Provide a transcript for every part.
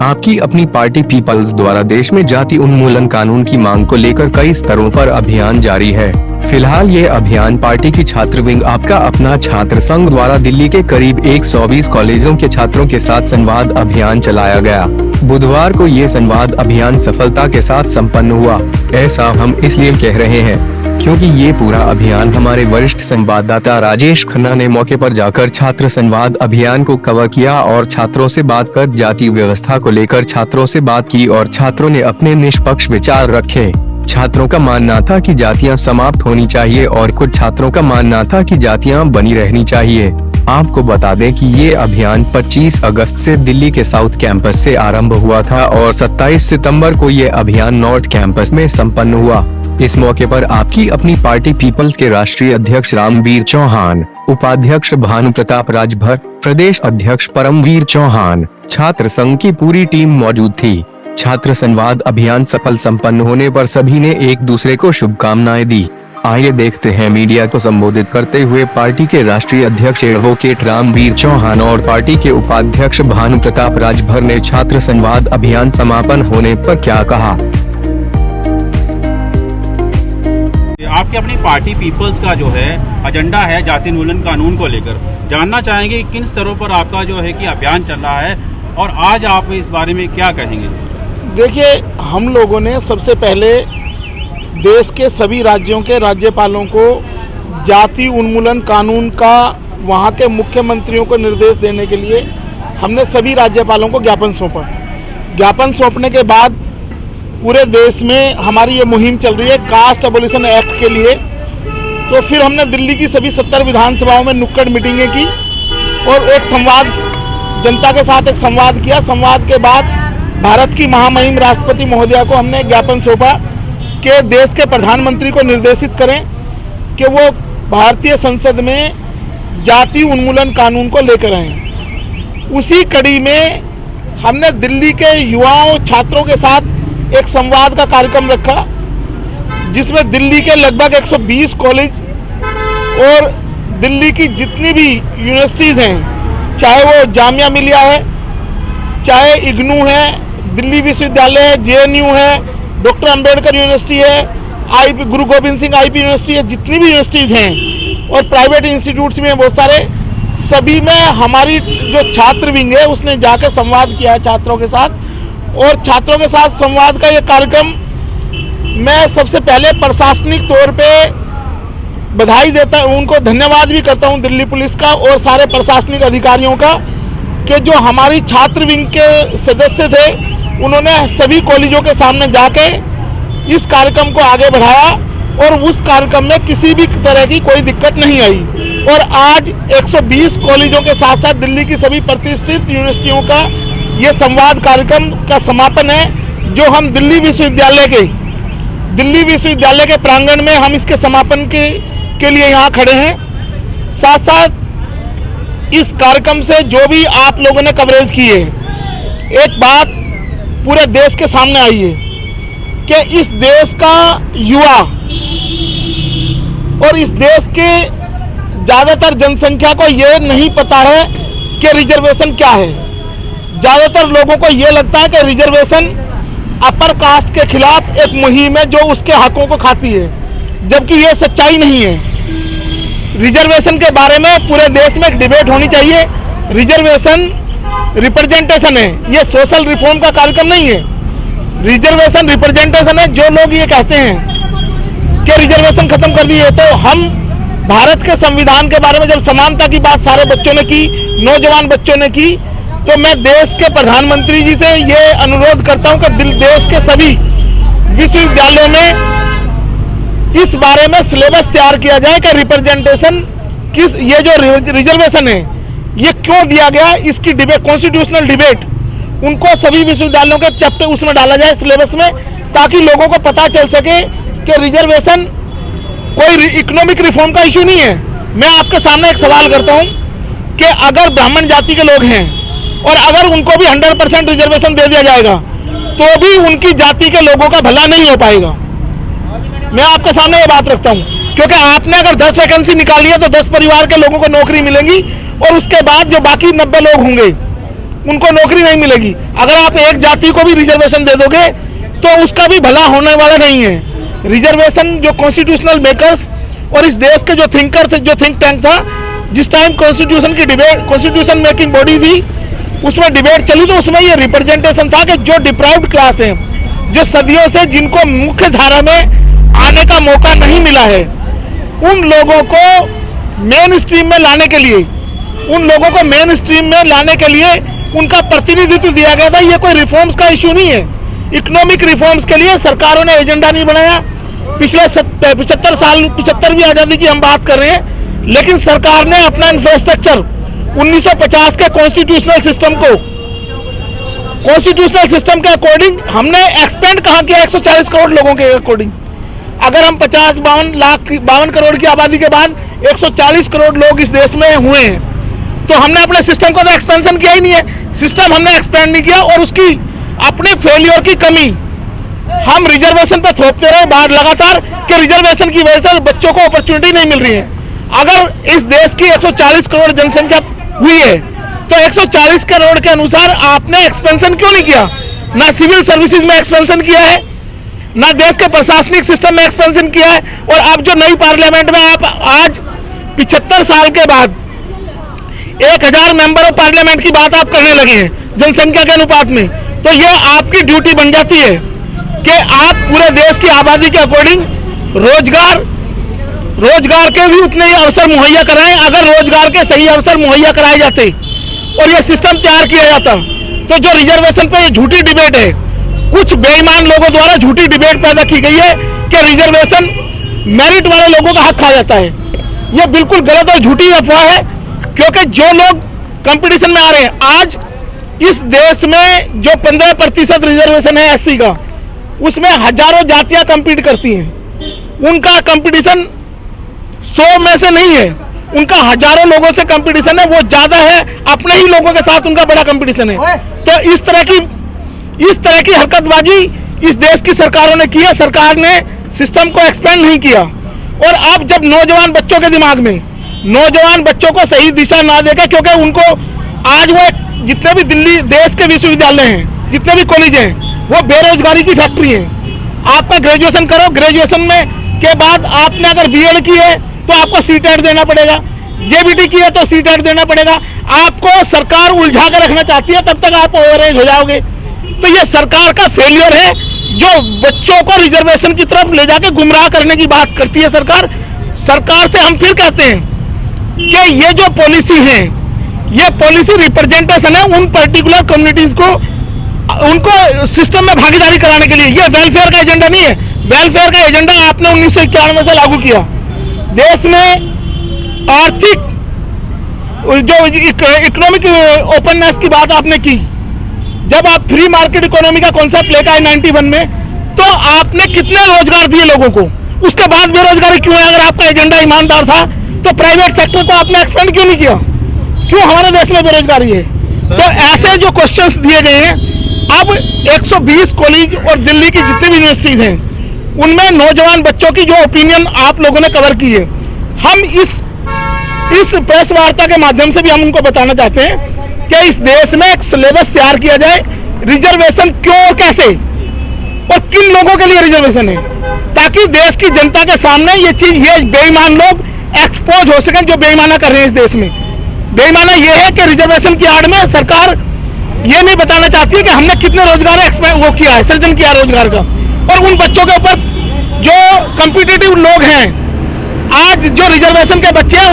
आपकी अपनी party peoples द्वारा देश में जाति उन्मूलन कानून की मांग को लेकर कई स्तरों पर अभियान जारी है। फिलहाल ये अभियान पार्टी की छात्र विंग आपका अपना छात्र संघ द्वारा दिल्ली के करीब 120 कॉलेजों के छात्रों के साथ संवाद अभियान चलाया गया। बुधवार को ये संवाद अभियान सफलता के साथ संपन्न हुआ। ऐसा हम इसलिए कह रहे हैं क्योंकि ये पूरा अभियान हमारे वरिष्ठ संवाददाता राजेश खन्ना ने मौके पर जाकर छात्र संवाद अभियान को कवर किया और छात्रों से बात कर जाति व्यवस्था को लेकर छात्रों से बात की और छात्रों ने अपने निष्पक्ष विचार रखे। छात्रों का मानना था कि जातियां समाप्त होनी चाहिए और कुछ छात्रों का मानना था कि जातियां बनी रहनी चाहिए। आपको बता दें कि ये अभियान 25 अगस्त से दिल्ली के साउथ कैंपस से आरंभ हुआ था और 27 सितंबर को ये अभियान नॉर्थ कैंपस में संपन्न हुआ। इस मौके पर आपकी अपनी पार्टी पीपल्स के राष्ट्रीय अध्यक्ष रामवीर चौहान, उपाध्यक्ष भानु प्रताप राजभर, प्रदेश अध्यक्ष परमवीर चौहान, छात्र संघ की पूरी टीम मौजूद थी। छात्र संवाद अभियान सफल संपन्न होने पर सभी ने एक दूसरे को शुभकामनाएं दी। आइए देखते हैं मीडिया को संबोधित करते हुए पार्टी के राष्ट्रीय अध्यक्ष एडवोकेट रामवीर चौहान और पार्टी के उपाध्यक्ष भानु प्रताप राजभर ने छात्र संवाद अभियान समापन होने पर क्या कहा। आपकी अपनी पार्टी पीपल्स का जो है एजेंडा है जाति उन्मूलन कानून को लेकर, जानना चाहेंगे किन स्तरों पर आपका जो है कि अभियान चल रहा है और आज आप इस बारे में क्या कहेंगे। देखिए, हम लोगों ने सबसे पहले देश के सभी राज्यों के राज्यपालों को जाति उन्मूलन कानून का वहाँ के मुख्यमंत्रियों को निर्देश देने के लिए हमने सभी राज्यपालों को ज्ञापन सौंपा। ज्ञापन सौंपने के बाद पूरे देश में हमारी ये मुहिम चल रही है कास्ट एबोलिशन एक्ट के लिए। तो फिर हमने दिल्ली की सभी 70 विधानसभाओं में नुक्कड़ मीटिंगें की और एक संवाद जनता के साथ एक संवाद किया। संवाद के बाद भारत की महामहिम राष्ट्रपति महोदया को हमने ज्ञापन सौंपा कि देश के प्रधानमंत्री को निर्देशित करें कि वो भारतीय संसद में जाति उन्मूलन कानून को लेकर आएं। उसी कड़ी में हमने दिल्ली के युवाओं छात्रों के साथ एक संवाद का कार्यक्रम रखा जिसमें दिल्ली के लगभग 120 कॉलेज और दिल्ली की जितनी भी यूनिवर्सिटीज़ हैं, चाहे वो जामिया मिलिया है, चाहे इग्नू है, दिल्ली विश्वविद्यालय है, जेएनयू है, डॉक्टर अंबेडकर यूनिवर्सिटी है, गुरु गोविंद सिंह आईपी यूनिवर्सिटी है, जितनी भी यूनिवर्सिटीज़ हैं और प्राइवेट इंस्टीट्यूट्स में बहुत सारे, सभी में हमारी जो छात्र विंग है उसने जाकर संवाद किया है छात्रों के साथ। और छात्रों के साथ संवाद का ये कार्यक्रम मैं सबसे पहले प्रशासनिक तौर पे बधाई देता हूँ, उनको धन्यवाद भी करता हूँ दिल्ली पुलिस का और सारे प्रशासनिक अधिकारियों का कि जो हमारी छात्र विंग के सदस्य थे उन्होंने सभी कॉलेजों के सामने जाके इस कार्यक्रम को आगे बढ़ाया और उस कार्यक्रम में किसी भी तरह की कोई दिक्कत नहीं आई। और आज 120 कॉलेजों के साथ साथ दिल्ली की सभी प्रतिष्ठित यूनिवर्सिटियों का ये संवाद कार्यक्रम का समापन है जो हम दिल्ली विश्वविद्यालय के प्रांगण में हम इसके समापन के लिए यहाँ खड़े हैं। साथ साथ इस कार्यक्रम से जो भी आप लोगों ने कवरेज की है, एक बात पूरे देश के सामने आई है कि इस देश का युवा और इस देश के ज़्यादातर जनसंख्या को ये नहीं पता है कि रिजर्वेशन क्या है। ज़्यादातर लोगों को ये लगता है कि रिजर्वेशन अपर कास्ट के खिलाफ एक मुहिम है जो उसके हकों को खाती है, जबकि ये सच्चाई नहीं है। रिजर्वेशन के बारे में पूरे देश में एक डिबेट होनी चाहिए। रिजर्वेशन रिप्रेजेंटेशन है, ये सोशल रिफॉर्म का कार्यक्रम नहीं है। रिजर्वेशन रिप्रेजेंटेशन है। जो लोग ये कहते हैं कि रिजर्वेशन खत्म कर दिए, तो हम भारत के संविधान के बारे में जब समानता की बात सारे बच्चों ने की, नौजवान बच्चों ने की, तो मैं देश के प्रधानमंत्री जी से ये अनुरोध करता हूं कि देश के सभी विश्वविद्यालयों में इस बारे में सिलेबस तैयार किया जाए कि रिप्रेजेंटेशन किस, ये जो रिजर्वेशन है ये क्यों दिया गया, इसकी डिबेट, कॉन्स्टिट्यूशनल डिबेट उनको सभी विश्वविद्यालयों के चैप्टर उसमें डाला जाए सिलेबस में, ताकि लोगों को पता चल सके कि रिजर्वेशन कोई इकोनॉमिक रिफॉर्म का इशू नहीं है। मैं आपके सामने एक सवाल करता हूं कि अगर ब्राह्मण जाति के लोग हैं और अगर उनको भी 100% रिजर्वेशन दे दिया जाएगा तो भी उनकी जाति के लोगों का भला नहीं हो पाएगा। मैं आपके सामने ये बात रखता हूं, क्योंकि आपने अगर 10 वैकेंसी निकाली है तो 10 परिवार के लोगों को नौकरी मिलेगी और उसके बाद जो बाकी 90 लोग होंगे उनको नौकरी नहीं मिलेगी। अगर आप एक जाति को भी रिजर्वेशन दे दोगे तो उसका भी भला होने वाला नहीं है। रिजर्वेशन जो कॉन्स्टिट्यूशनल मेकर्स और इस देश के जो थिंकर थे, जो थिंक टैंक था, जिस टाइम कॉन्स्टिट्यूशन की डिबेट, कॉन्स्टिट्यूशन मेकिंग बॉडी थी, उसमें डिबेट चली तो उसमें ये रिप्रेजेंटेशन था कि जो डिप्राइव्ड क्लास है, जो सदियों से जिनको मुख्य धारा में आने का मौका नहीं मिला है, उन लोगों को मेन स्ट्रीम में लाने के लिए, उनका प्रतिनिधित्व दिया गया था। ये कोई रिफॉर्म्स का इशू नहीं है। इकोनॉमिक रिफॉर्म्स के लिए सरकारों ने एजेंडा नहीं बनाया। पिछले 75वीं आजादी की हम बात कर रहे हैं, लेकिन सरकार ने अपना इंफ्रास्ट्रक्चर 1950 के कॉन्स्टिट्यूशनल सिस्टम के अकॉर्डिंग हमने एक्सपेंड कहाँ किया? 140 करोड़ लोगों के अकॉर्डिंग। अगर हम 52 करोड़ की आबादी के बाद 140 करोड़ लोग इस देश में हुए हैं, तो हमने अपने सिस्टम को तो एक्सपेंशन किया ही नहीं है। सिस्टम हमने एक्सपेंड नहीं किया और उसकी अपने फेलियर की कमी हम रिजर्वेशन पे थोपते रहे बाहर लगातार कि रिजर्वेशन की वजह से बच्चों को अपॉर्चुनिटी नहीं मिल रही है। अगर इस देश की 140 करोड़ जनसंख्या हुई है तो 140 करोड़ के अनुसार आपने एक्सपेंशन क्यों नहीं किया? ना सिविल सर्विसेज में एक्सपेंशन किया है, ना देश के प्रशासनिक सिस्टम में एक्सपेंशन किया है। और अब जो नई पार्लियामेंट में आप आज 75 साल के बाद 1000 मेंबर ऑफ पार्लियामेंट की बात आप करने लगे हैं जनसंख्या के अनुपात में, तो ये आपकी ड्यूटी बन जाती है कि आप पूरे देश की आबादी के अकॉर्डिंग रोजगार के भी उतने ही अवसर मुहैया कराएं। अगर रोजगार के सही अवसर मुहैया कराए जाते और ये सिस्टम तैयार किया जाता, तो जो रिजर्वेशन पे ये झूठी डिबेट है, कुछ बेईमान लोगों द्वारा झूठी डिबेट पैदा की गई है कि रिजर्वेशन मेरिट वाले लोगों का हक खा जाता है। ये बिल्कुल गलत और झूठी अफवाह है, क्योंकि जो लोग कंपटीशन में आ रहे हैं, आज इस देश में जो 15% रिजर्वेशन है एससी का, उसमें हजारों जातियां कंपीट करती हैं। उनका कंपटीशन 100 में से नहीं है, उनका हजारों लोगों से कंपटीशन है। वो ज्यादा है, अपने ही लोगों के साथ उनका बड़ा कंपटीशन है। तो इस तरह की हरकतबाजी इस देश की सरकारों ने की है। सरकार ने सिस्टम को एक्सपेंड नहीं किया। और अब जब नौजवान बच्चों के दिमाग में, नौजवान बच्चों को सही दिशा ना देकर, क्योंकि उनको आज वो जितने भी दिल्ली देश के विश्वविद्यालय हैं, जितने भी कॉलेज हैं, वो बेरोजगारी की फैक्ट्री है। आपका ग्रेजुएशन करो, ग्रेजुएशन में के बाद आपने अगर बीएड की है तो आपको सीटेट देना पड़ेगा, जेबीटी की है तो सीटेट देना पड़ेगा। आपको सरकार उलझा कर रखना चाहती है, तब तक आप ओवरएज हो जाओगे। तो ये सरकार का फेलियर है जो बच्चों को रिजर्वेशन की तरफ ले जाके गुमराह करने की बात करती है सरकार से हम फिर कहते हैं कि ये जो पॉलिसी है, ये पॉलिसी रिप्रेजेंटेशन है उन पर्टिकुलर कम्युनिटीज को, उनको सिस्टम में भागीदारी कराने के लिए। ये वेलफेयर का एजेंडा नहीं है। वेलफेयर का एजेंडा आपने 1991 से लागू किया। देश में आर्थिक जो इकोनॉमिक ओपननेस की बात आपने की, जब आप फ्री मार्केट इकोनॉमी का कॉन्सेप्ट लेकर आए 91 में, तो आपने कितने रोजगार दिए लोगों को? उसके बाद बेरोजगारी क्यों है? अगर आपका एजेंडा ईमानदार था तो प्राइवेट सेक्टर को आपने एक्सपेंड क्यों नहीं किया? क्यों हमारे देश में बेरोजगारी है? तो ऐसे जो क्वेश्चंस दिए गए हैं, अब 120 कॉलेज और दिल्ली की जितनी भी यूनिवर्सिटीज हैं, उनमें नौजवान बच्चों की जो ओपिनियन आप लोगों ने कवर की है, हम इस प्रेस वार्ता के माध्यम से भी हम उनको बताना चाहते हैं कि इस देश में एक सिलेबस तैयार किया जाए। रिजर्वेशन क्यों और कैसे और किन लोगों के लिए रिजर्वेशन है, ताकि देश की जनता के सामने ये बेईमान लोग एक्सपोज हो सकें जो बेईमाना कर रहे हैं इस देश में। बेईमाना ये है कि रिजर्वेशन की आड़ में सरकार ये नहीं बताना चाहती है कि हमने कितने रोजगार वो किया है, सृजन किया रोजगार का। और उन बच्चों के ऊपर जो कॉम्पिटिटिव लोग हैं, आज जो रिजर्वेशन के बच्चे हैं,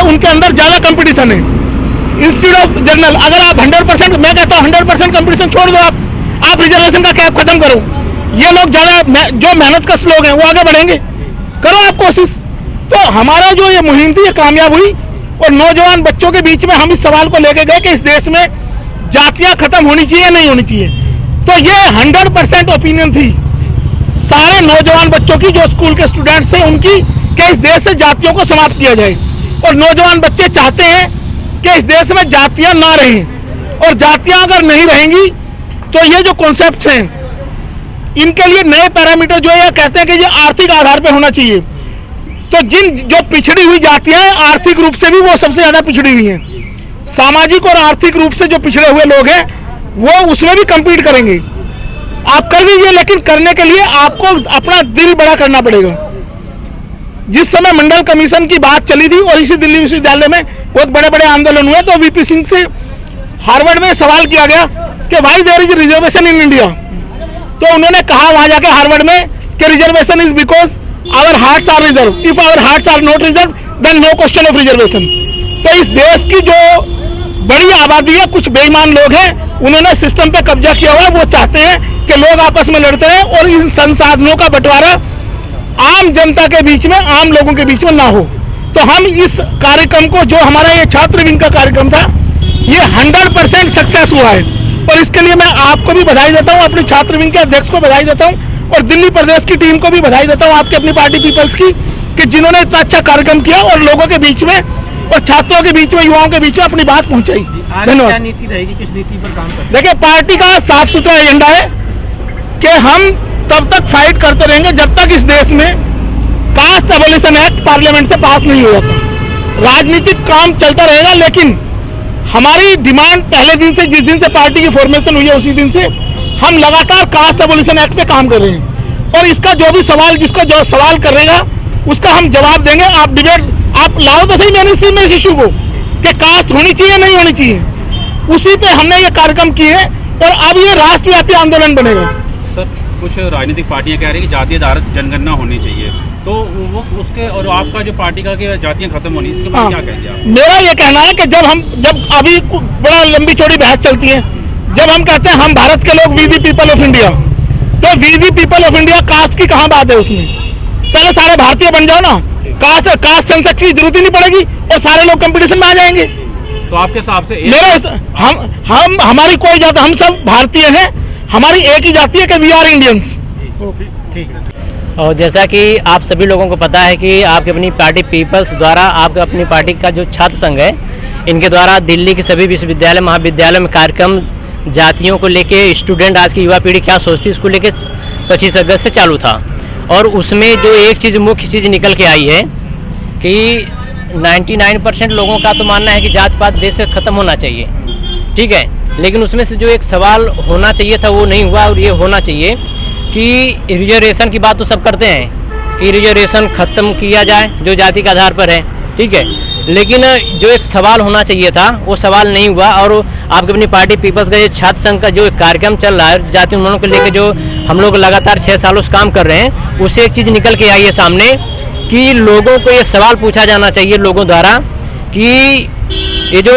उनके अंदर ज्यादा कंपटीशन है। इंस्टीट्यूट ऑफ जर्नल, अगर आप 100%, मैं कहता हूँ 100% कंपटीशन छोड़ दो, आप रिजर्वेशन का कैप खत्म करो। ये लोग ज्यादा जो मेहनत कश लोग हैं वो आगे बढ़ेंगे, करो आप कोशिश। तो हमारा जो ये मुहिम थी ये कामयाब हुई और नौजवान बच्चों के बीच में हम इस सवाल को लेके गए कि इस देश में जातियां खत्म होनी चाहिए नहीं होनी चाहिए। तो ये 100% ओपिनियन थी सारे नौजवान बच्चों की, जो स्कूल के स्टूडेंट्स थे उनकी, कि इस देश से जातियों को समाप्त किया जाए। और नौजवान बच्चे चाहते हैं कि इस देश में जातियां ना रहें, और जातियां अगर नहीं रहेंगी तो ये जो कॉन्सेप्ट हैं इनके लिए नए पैरामीटर जो है कहते हैं कि ये आर्थिक आधार पर होना चाहिए। तो जो पिछड़ी हुई जातियां हैं, आर्थिक रूप से भी वो सबसे ज्यादा पिछड़ी हुई हैं, सामाजिक और आर्थिक रूप से जो पिछड़े हुए लोग हैं वो उसमें भी कम्पीट करेंगे। आप कर लीजिए, लेकिन करने के लिए आपको अपना दिल बड़ा करना पड़ेगा। जिस समय मंडल कमीशन की बात चली थी और इसी दिल्ली विश्वविद्यालय में बहुत बड़े बड़े आंदोलन हुए, तो वीपी सिंह से हार्वर्ड में सवाल किया गया कि why there is reservation in India. तो उन्होंने कहा वहां जाके हार्वर्ड में कि reservation is because our hearts are reserve, if our hearts are not reserve then no question of reservation. तो इस देश की जो बड़ी आबादी है, कुछ बेईमान लोग हैं, उन्होंने सिस्टम पे कब्जा किया हुआ है। वो चाहते हैं कि लोग आपस में लड़ते रहें और इन संसाधनों का बंटवारा आम जनता के बीच में, आम लोगों के बीच में ना हो। तो हम इस कार्यक्रम को, जो हमारा ये छात्र विंग का कार्यक्रम था, ये 100% सक्सेस हुआ है। और इसके लिए मैं आपको भी बधाई देता हूँ, अपने छात्र विंग के अध्यक्ष को बधाई देता हूँ और दिल्ली प्रदेश की टीम को भी बधाई देता हूँ, आपकी अपनी पार्टी पीपल्स की, कि जिन्होंने इतना अच्छा कार्यक्रम किया और लोगों के बीच में और छात्रों के बीच में, युवाओं के बीच में अपनी बात पहुंचाई। धन्यवाद। क्या नीति रहेगी, किस नीति पर काम करेंगे? देखिए, पार्टी का साफ सुथरा एजेंडा है कि हम तब तक फाइट करते रहेंगे जब तक इस देश में कास्ट एबोलिशन एक्ट पार्लियामेंट से पास नहीं हो जाता। राजनीतिक काम चलता रहेगा, लेकिन हमारी डिमांड पहले दिन से, जिस दिन से पार्टी की फॉर्मेशन हुई है उसी दिन से हम लगातार कास्ट एबोलिशन एक्ट पे काम कर रहे हैं। और इसका जो भी सवाल, जिसका जो सवाल करेगा उसका हम जवाब देंगे। आप डिबेट आप लाओ तो सही मेन इस इशू को कि कास्ट होनी चाहिए नहीं होनी चाहिए, उसी पे हमने ये कार्यक्रम किए हैं और अब ये राष्ट्रव्यापी आंदोलन बनेगा। सर, कुछ राजनीतिक पार्टियां कह रही है कि जातीय आधारित जनगणना होनी चाहिए, तो वो उसके और आपका जो पार्टी का कि जातियां खत्म होनी, इसके बारे में क्या कहेंगे आप? मेरा ये कहना है कि जब अभी बड़ा लंबी चौड़ी बहस चलती है, जब हम कहते हैं हम भारत के लोग, we the people of India, तो we the people of India caste की कहाँ बात है उसमें? पहले सारे भारतीय बन जाओ ना, कास्ट सेंसस की जरूरत ही नहीं पड़ेगी और सारे लोग कंपटीशन में आ जाएंगे। तो आपके हिसाब से हम हमारी कोई जाति, हम सब भारतीय हैं, हमारी एक ही जाति है कि वी आर इंडियंस। ठीक है। और जैसा कि आप सभी लोगों को पता है कि आपकी अपनी पार्टी पीपल्स द्वारा, आपकी अपनी पार्टी का जो छात्र संघ है, इनके द्वारा दिल्ली के सभी विश्वविद्यालय महाविद्यालय में कार्यक्रम जातियों को लेके, स्टूडेंट, आज की युवा पीढ़ी क्या सोचती है, इसको लेके 25 अगस्त से चालू था। और उसमें जो एक चीज़, मुख्य चीज़ निकल के आई है कि 99% लोगों का तो मानना है कि जात पात देश से ख़त्म होना चाहिए, ठीक है। लेकिन उसमें से जो एक सवाल होना चाहिए था वो नहीं हुआ, और ये होना चाहिए कि रिजर्वेशन की बात तो सब करते हैं कि रिजर्वेशन ख़त्म किया जाए जो जाति के आधार पर है, ठीक है। लेकिन जो एक सवाल होना चाहिए था वो सवाल नहीं हुआ। और आपकी अपनी पार्टी पीपल्स का ये छात्र संघ का जो कार्यक्रम चल रहा है जाति उन्मूलन को लेकर, जो हम लोग लगातार 6 सालों से काम कर रहे हैं, उससे एक चीज़ निकल के आई है सामने कि लोगों को ये सवाल पूछा जाना चाहिए लोगों द्वारा कि ये जो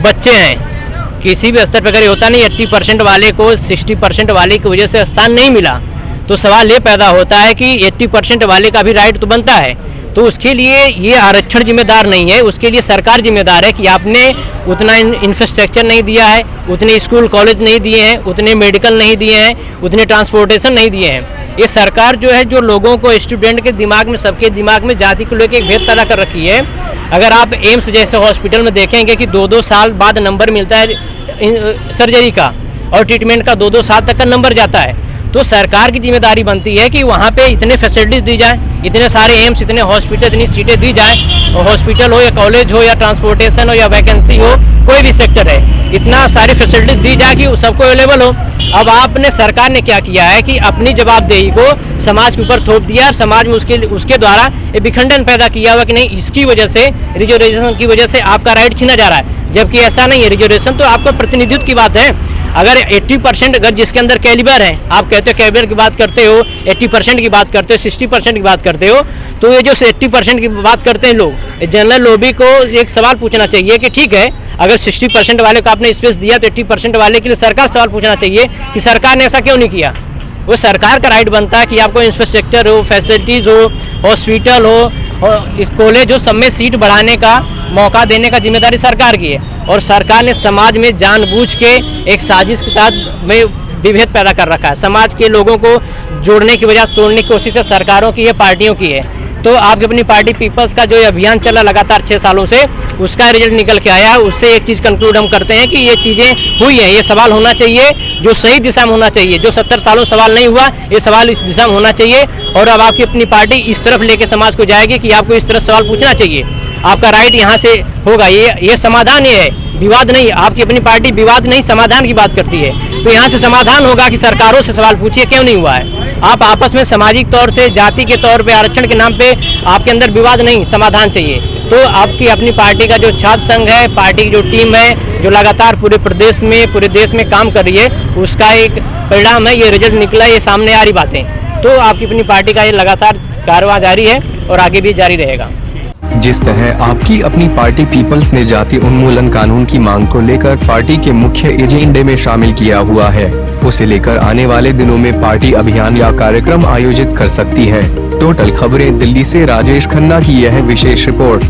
बच्चे हैं, किसी भी स्तर पर अगर ये होता नहीं 80% वाले को 60% वाले की वजह से स्थान नहीं मिला, तो सवाल ये पैदा होता है कि 80% वाले का भी राइट तो बनता है। तो उसके लिए ये आरक्षण जिम्मेदार नहीं है, उसके लिए सरकार जिम्मेदार है कि आपने उतना इंफ्रास्ट्रक्चर नहीं दिया है, उतने स्कूल कॉलेज नहीं दिए हैं, उतने मेडिकल नहीं दिए हैं, उतने ट्रांसपोर्टेशन नहीं दिए हैं। ये सरकार जो है, जो लोगों को, स्टूडेंट के दिमाग में, सबके दिमाग में जाति को लेकर एक भेद पैदा कर रखी है। अगर आप एम्स जैसे हॉस्पिटल में देखेंगे कि 2-2 साल बाद नंबर मिलता है सर्जरी का, और ट्रीटमेंट का 2-2 साल तक का नंबर जाता है। तो सरकार की जिम्मेदारी बनती है कि वहाँ पे इतने फैसिलिटीज़ दी जाए, इतने सारे एम्स, इतने हॉस्पिटल, इतनी सीटें दी जाए, और हॉस्पिटल हो या कॉलेज हो या ट्रांसपोर्टेशन हो या वैकेंसी हो, कोई भी सेक्टर है, इतना सारी फैसिलिटीज़ दी जाए कि सबको अवेलेबल हो। अब आपने, सरकार ने क्या किया है कि अपनी जवाबदेही को समाज के ऊपर थोप दिया, समाज में उसके द्वारा एक विखंडन पैदा किया हुआ कि नहीं, इसकी वजह से, रिजर्वेशन की वजह से आपका राइट छीना जा रहा है, जबकि ऐसा नहीं है। रिजर्वेशन तो आपका प्रतिनिधित्व की बात है। अगर 80% अगर जिसके अंदर कैलिबर है, आप कहते हो कैलिबर की बात करते हो, 80% की बात करते हो, 60% की बात करते हो, तो ये जो 80% की बात करते हैं लोग, जनरल लॉबी को एक सवाल पूछना चाहिए कि ठीक है, अगर 60% वाले को आपने स्पेस दिया तो 80% वाले के लिए सरकार सवाल पूछना चाहिए कि सरकार ने ऐसा क्यों नहीं किया। वो सरकार का राइट बनता है कि आपको इंफ्रास्ट्रक्चर हो, फैसिलिटीज़ हो, हॉस्पिटल हो, कॉलेज हो, सब में सीट बढ़ाने का मौका देने का जिम्मेदारी सरकार की है। और सरकार ने समाज में जानबूझ के एक साजिश के तहत में विभेद पैदा कर रखा है। समाज के लोगों को जोड़ने की बजाय तोड़ने की कोशिश सरकारों की है, पार्टियों की है। तो आपकी अपनी पार्टी पीपल्स का जो अभियान चला लगातार 6 सालों से, उसका रिजल्ट निकल के आया है। उससे एक चीज़ कंक्लूड हम करते हैं कि ये चीज़ें हुई हैं, ये सवाल होना चाहिए जो सही दिशा में होना चाहिए। जो 70 सालों सवाल नहीं हुआ, ये सवाल इस दिशा में होना चाहिए। और अब आपकी अपनी पार्टी इस तरफ लेके समाज को जाएगी कि आपको इस तरह सवाल पूछना चाहिए, आपका राइट यहाँ से होगा। ये समाधान ये है विवाद नहीं, आपकी अपनी पार्टी विवाद नहीं समाधान की बात करती है। तो यहाँ से समाधान होगा कि सरकारों से सवाल पूछिए क्यों नहीं हुआ है। आप आपस में सामाजिक तौर से, जाति के तौर पे, आरक्षण के नाम पे आपके अंदर विवाद नहीं, समाधान चाहिए। तो आपकी अपनी पार्टी का जो छात्र संघ है, पार्टी की जो टीम है, जो लगातार पूरे प्रदेश में, पूरे देश में काम कर रही है, उसका एक परिणाम है, ये रिजल्ट निकला, ये सामने आ रही बातें। तो आपकी अपनी पार्टी का ये लगातार कारवां जारी है और आगे भी जारी रहेगा। जिस तरह आपकी अपनी पार्टी पीपल्स ने जाति उन्मूलन कानून की मांग को लेकर पार्टी के मुख्य एजेंडे में शामिल किया हुआ है, उसे लेकर आने वाले दिनों में पार्टी अभियान या कार्यक्रम आयोजित कर सकती है। टोटल खबरें दिल्ली से राजेश खन्ना की यह विशेष रिपोर्ट।